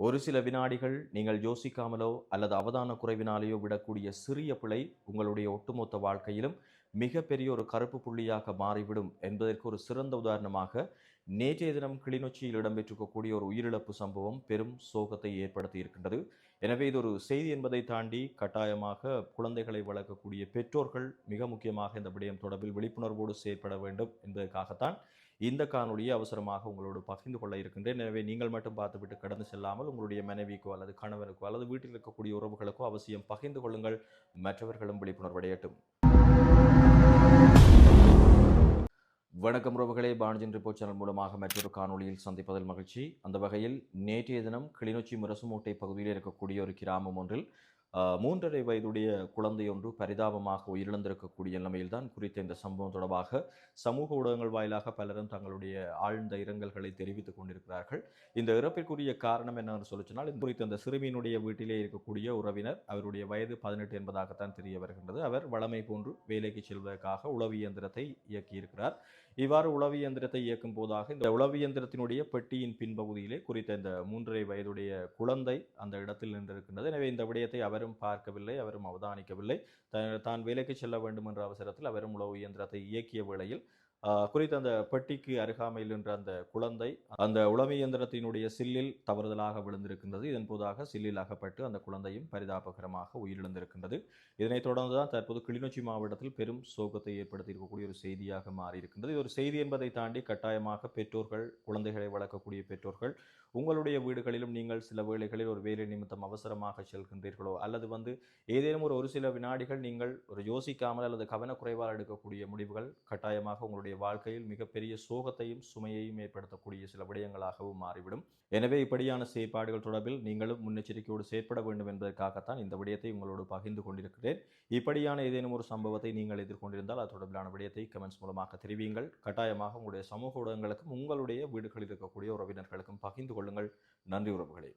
ஒரு சில வினாடிகள் நீங்கள் யோசிக்காமலோ அல்லது அவதான குறைவினாலேயோ விடக்கூடிய சிறிய பிழை உங்களுடைய ஒட்டுமொத்த வாழ்க்கையிலும் மிகப்பெரிய ஒரு கருப்பு புள்ளியாக மாறிவிடும் என்பதற்கு ஒரு சிறந்த உதாரணமாக நேற்றைய தினம் கிளிநொச்சியில் இடம்பெற்றிருக்கக்கூடிய ஒரு உயிரிழப்பு சம்பவம் பெரும் சோகத்தை ஏற்படுத்தி இருக்கின்றது. எனவே இது ஒரு செய்தி என்பதை தாண்டி கட்டாயமாக குழந்தைகளை வளர்க்கக்கூடிய பெற்றோர்கள் மிக முக்கியமாக இந்த விடயம் தொடர்பில் விழிப்புணர்வோடு செயற்பட வேண்டும் என்பதற்காகத்தான் இந்த காணொளியை அவசரமாக உங்களோடு பகிர்ந்து கொள்ள இருக்கின்றேன். எனவே நீங்கள் மட்டும் பார்த்துவிட்டு கடந்து செல்லாமல் உங்களுடைய மனைவிக்கோ அல்லது கணவனுக்கோ அல்லது வீட்டில் இருக்கக்கூடிய உறவுகளுக்கோ அவசியம் பகிர்ந்து கொள்ளுங்கள். மற்றவர்களும் விழிப்புணர்வடையட்டும். வணக்கம் உறவுகளே, பானஜன் ரிப்போர்ட் சேனல் மூலமாக மற்றொரு காணொளியில் சந்திப்பதில் மகிழ்ச்சி. அந்த வகையில் நேற்றைய தினம் கிளிநொச்சி முரசுமூட்டை பகுதியில் இருக்கக்கூடிய ஒரு கிராமம் ஒன்றில் 3.5 வயதுடைய குழந்தை ஒன்று பரிதாபமாக உயிரிழந்திருக்கக்கூடிய நிலைமையில்தான் குறித்த இந்த சம்பவம் தொடர்பாக சமூக ஊடகங்கள் வாயிலாக பலரும் தங்களுடைய ஆழ்ந்த இரங்கல்களை தெரிவித்துக் கொண்டிருக்கிறார்கள். இந்த இறப்பிற்குரிய காரணம் என்னன்னு சொல்லி சொன்னால், இது குறித்த அந்த சிறுமியினுடைய வீட்டிலே இருக்கக்கூடிய உறவினர், அவருடைய வயது 18 என்பதாகத்தான் தெரிய வருகின்றது. அவர் வளமை போன்று வேலைக்கு செல்வதற்காக உளவு இயந்திரத்தை இயக்கியிருக்கிறார். இவ்வாறு உளவு இயந்திரத்தை இயக்கும் போதாக இந்த உளவு இயந்திரத்தினுடைய பெட்டியின் பின்பகுதியிலே குறித்த இந்த 3.5 வயதுடைய குழந்தை அந்த இடத்தில் நின்றிருக்கின்றது. எனவே இந்த விடயத்தை அவரும் பார்க்கவில்லை, அவரும் அவதானிக்கவில்லை. தான் வேலைக்கு செல்ல வேண்டும் என்ற அவசரத்தில் அவரும் உளவு இயந்திரத்தை இயக்கிய வேளையில் குறித்த அந்த பெட்டிக்கு அருகாமையில் நின்ற அந்த குழந்தை அந்த உளவு இயந்திரத்தினுடைய சில்லில் தவறுதலாக விழுந்திருக்கின்றது. இதன் போதாக சில்லில் அகப்பட்டு அந்த குழந்தையும் பரிதாபகரமாக உயிரிழந்திருக்கின்றது. இதனைத் தொடர்ந்துதான் தற்போது கிளிநொச்சி மாவட்டத்தில் பெரும் சோகத்தை ஏற்படுத்தி இருக்கக்கூடிய ஒரு செய்தியாக மாறியிருக்கின்றது. இது ஒரு செய்தி என்பதை தாண்டி கட்டாயமாக பெற்றோர்கள், குழந்தைகளை வளர்க்கக்கூடிய பெற்றோர்கள், உங்களுடைய வீடுகளிலும் நீங்கள் சில வேளைகளில் ஒரு வேலை நிமித்தம் அவசரமாக செல்கின்றீர்களோ அல்லது ஏதேனும் ஒரு சில வினாடிகள் நீங்கள் ஒரு யோசிக்காமல் அல்லது கவனக்குறைவால் எடுக்கக்கூடிய முடிவுகள் கட்டாயமாக உங்களுடைய வாழ்க்கையில் மிகப்பெரிய சோகத்தையும் சுமையையும் ஏற்படுத்தக்கூடிய சில விடயங்களாகவும் மாறிவிடும். எனவே இப்படியான செயற்பாடுகள் தொடர்பில் நீங்களும் முன்னெச்சரிக்கையோடு செயற்பட வேண்டும் என்பதற்காகத்தான் இந்த விடயத்தை உங்களோடு பகிர்ந்து கொண்டிருக்கிறேன். இப்படியான ஏதேனும் ஒரு சம்பவத்தை நீங்கள் எதிர்கொண்டிருந்தால் அது தொடர்பிலான விடயத்தை கமெண்ட்ஸ் மூலமாக தெரிவியுங்கள். கட்டாயமாக உங்களுடைய சமூக ஊடகங்களுக்கும் உங்களுடைய வீடுகளில் இருக்கக்கூடிய உறவினர்களுக்கும் பகிர்ந்து கொள்ளுங்கள். நன்றி உறவுகளே.